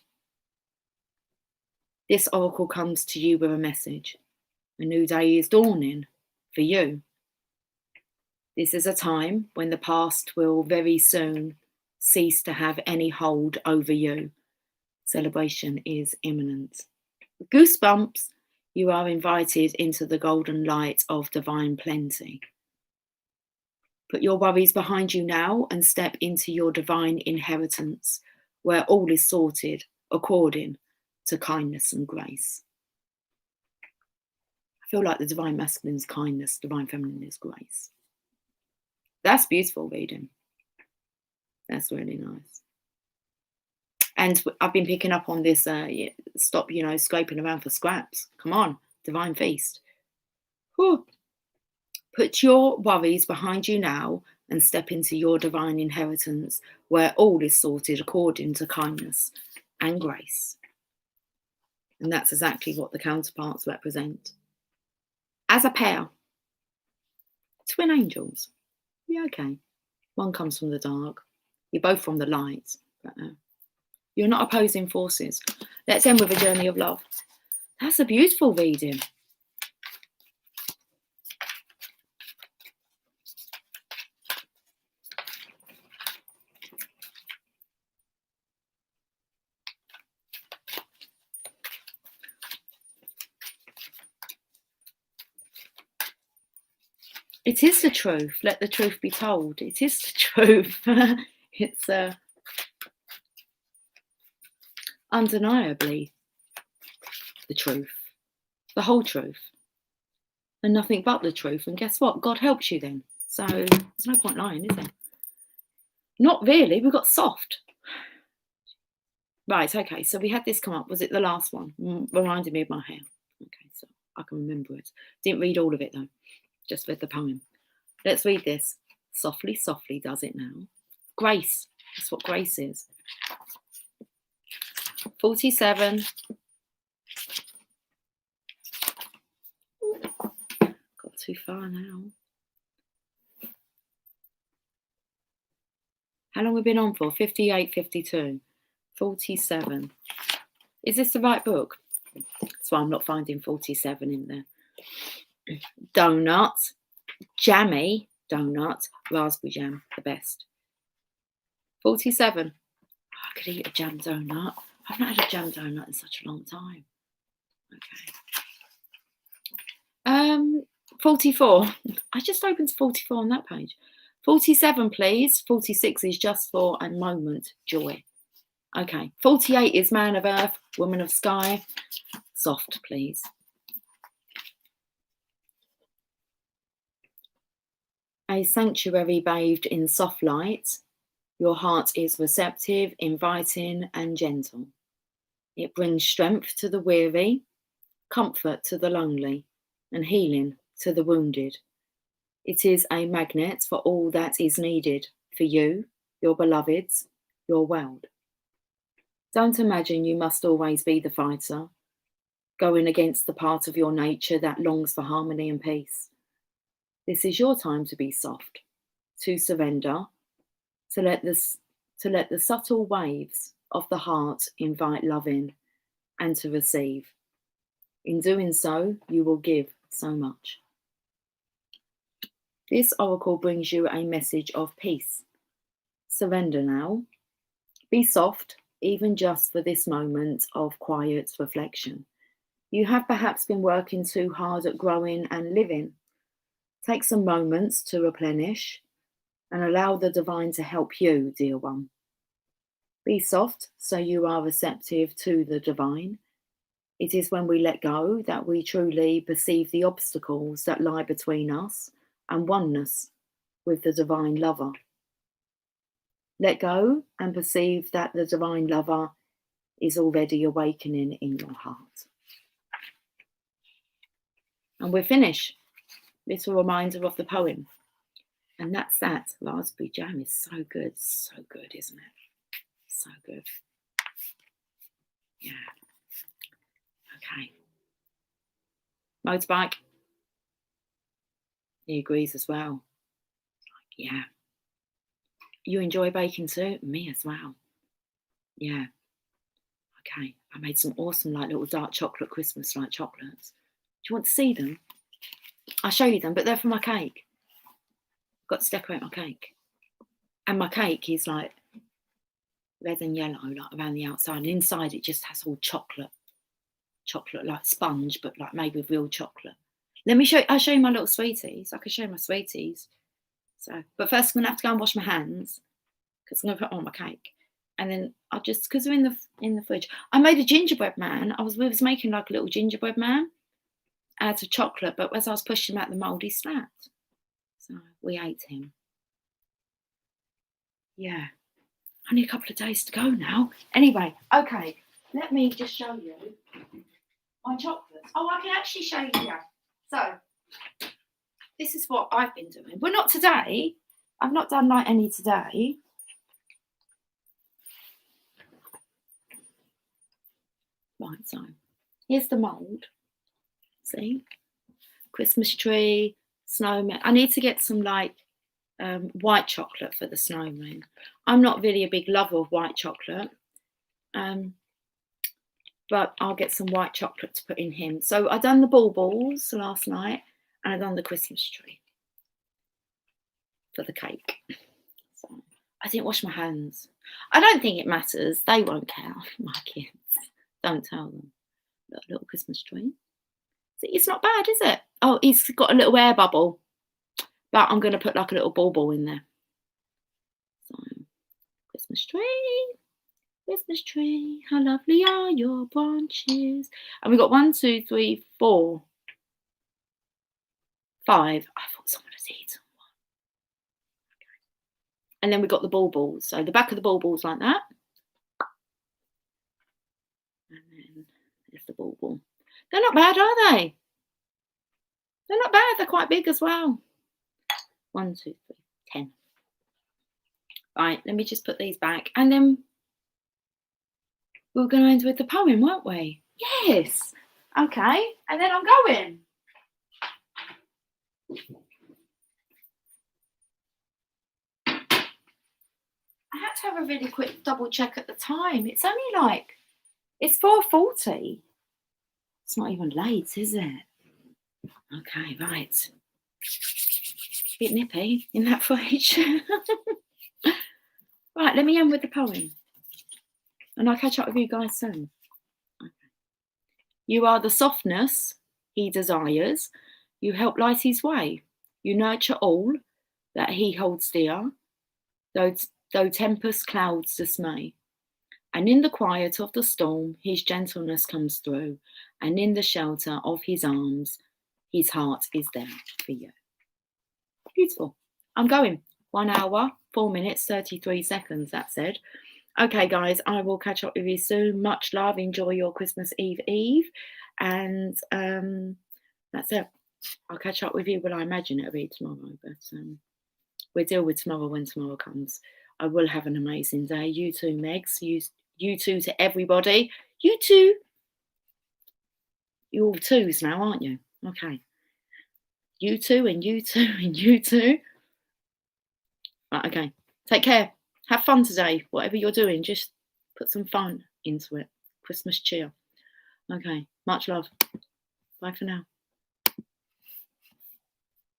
This oracle comes to you with a message. A new day is dawning for you. This is a time when the past will very soon cease to have any hold over you. Celebration is imminent. Goosebumps, you are invited into the golden light of divine plenty. Put your worries behind you now and step into your divine inheritance, where all is sorted according to kindness and grace. I feel like the divine masculine is kindness, divine feminine is grace. That's beautiful reading. That's really nice. And I've been picking up on this, stop, scraping around for scraps. Come on, divine feast. Whew. Put your worries behind you now and step into your divine inheritance, where all is sorted according to kindness and grace. And that's exactly what the counterparts represent. As a pair, twin angels. Yeah, okay. One comes from the dark. You're both from the light. But, you're not opposing forces. Let's end with a journey of love. That's a beautiful reading. It is the truth. Let the truth be told. It is the truth. It's undeniably the truth, the whole truth, and nothing but the truth. And guess what? God helps you then. So there's no point lying, is there? Not really. We got soft. Right, okay. So we had this come up. Was it the last one? Reminded me of my hair. Okay, so I can remember it. Didn't read all of it though. Just read the poem. Let's read this. Softly, softly does it now. Grace. That's what grace is. 47. Got too far now. How long have we been on for? 58, 52. 47. Is this the right book? That's why I'm not finding 47 in there. Donut. Jammy donut. Raspberry jam. The best. 47. I could eat a jam donut. I've not had a jam donut in such a long time. Okay. 44. I just opened 44 on that page. 47, please. 46 is just for a moment. Joy. Okay. 48 is man of earth, woman of sky. Soft, please. A sanctuary bathed in soft light. Your heart is receptive, inviting, and gentle. It brings strength to the weary, comfort to the lonely, and healing to the wounded. It is a magnet for all that is needed for you, your beloveds, your world. Don't imagine you must always be the fighter. going against the part of your nature that longs for harmony and peace. This is your time to be soft, to surrender, to let the subtle waves of the heart invite love in, and to receive. In doing so, you will give so much. This oracle brings you a message of peace. Surrender now. Be soft, even just for this moment of quiet reflection. You have perhaps been working too hard at growing and living. Take some moments to replenish and allow the divine to help you, dear one. Be soft so you are receptive to the divine. It is when we let go that we truly perceive the obstacles that lie between us and oneness with the divine lover. Let go and perceive that the divine lover is already awakening in your heart. And we're finished. Little reminder of the poem. And that's that. Raspberry jam is so good, isn't it? So good. Yeah. Okay. Motorbike. He agrees as well. Yeah. You enjoy baking too? Me as well. Yeah. Okay. I made some awesome little dark chocolate Christmas chocolates. Do you want to see them? I'll show you them, but they're for my cake. I've got to decorate my cake. And my cake is red and yellow, around the outside. And inside it just has all chocolate like sponge, but made with real chocolate. I'll show you my little sweeties. I can show you my sweeties. So, but first I'm gonna have to go and wash my hands because I'm gonna put on my cake. And then because they're in the fridge. I made a gingerbread man. We was making a little gingerbread man out of chocolate, but as I was pushing him out the mould, he snapped. So we ate him. Yeah. Only a couple of days to go now. Anyway, okay. Let me just show you my chocolates. Oh, I can actually show you here. So, this is what I've been doing. Well, not today. I've not done any today. Right, so here's the mould. See? Christmas tree, snowman. I need to get some white chocolate for the snowman. I'm not really a big lover of white chocolate. But I'll get some white chocolate to put in him. So I done the baubles last night and I done the Christmas tree for the cake. So I didn't wash my hands. I don't think it matters. They won't care, my kids. Don't tell them. Little Christmas tree. See, it's not bad, is it? Oh, it's got a little air bubble. But I'm going to put a little bauble in there. So, Christmas tree. Christmas tree, how lovely are your branches. And we got 1, 2, 3, 4, 5. I thought someone had eaten one. Okay. And then we got the baubles. So the back of the baubles like that. And then there's the bauble. They're not bad, are they? They're not bad. They're quite big as well. 1, 2, 3, 10. Right, let me just put these back. And then we were going to end with the poem, weren't we? Yes. Okay. And then I'm going. I had to have a really quick double check at the time. It's only it's 4:40. It's not even late, is it? Okay, right. Bit nippy in that fridge. Right, let me end with the poem. And I'll catch up with you guys soon. Okay. You are the softness he desires. You help light his way. You nurture all that he holds dear, though tempest clouds dismay. And in the quiet of the storm, his gentleness comes through. And in the shelter of his arms, his heart is there for you. Beautiful. I'm going. 1 hour, 4 minutes, 33 seconds, that said. Okay, guys, I will catch up with you soon. Much love. Enjoy your Christmas Eve. And that's it. I'll catch up with you. Well, I imagine it'll be tomorrow, but we'll deal with tomorrow when tomorrow comes. I will have an amazing day. You too, Megs. You too to everybody. You too. You're all twos now, aren't you? Okay. You two and you two and you two. Right, okay. Take care. Have fun today. Whatever you're doing, just put some fun into it. Christmas cheer. Okay. Much love. Bye for now.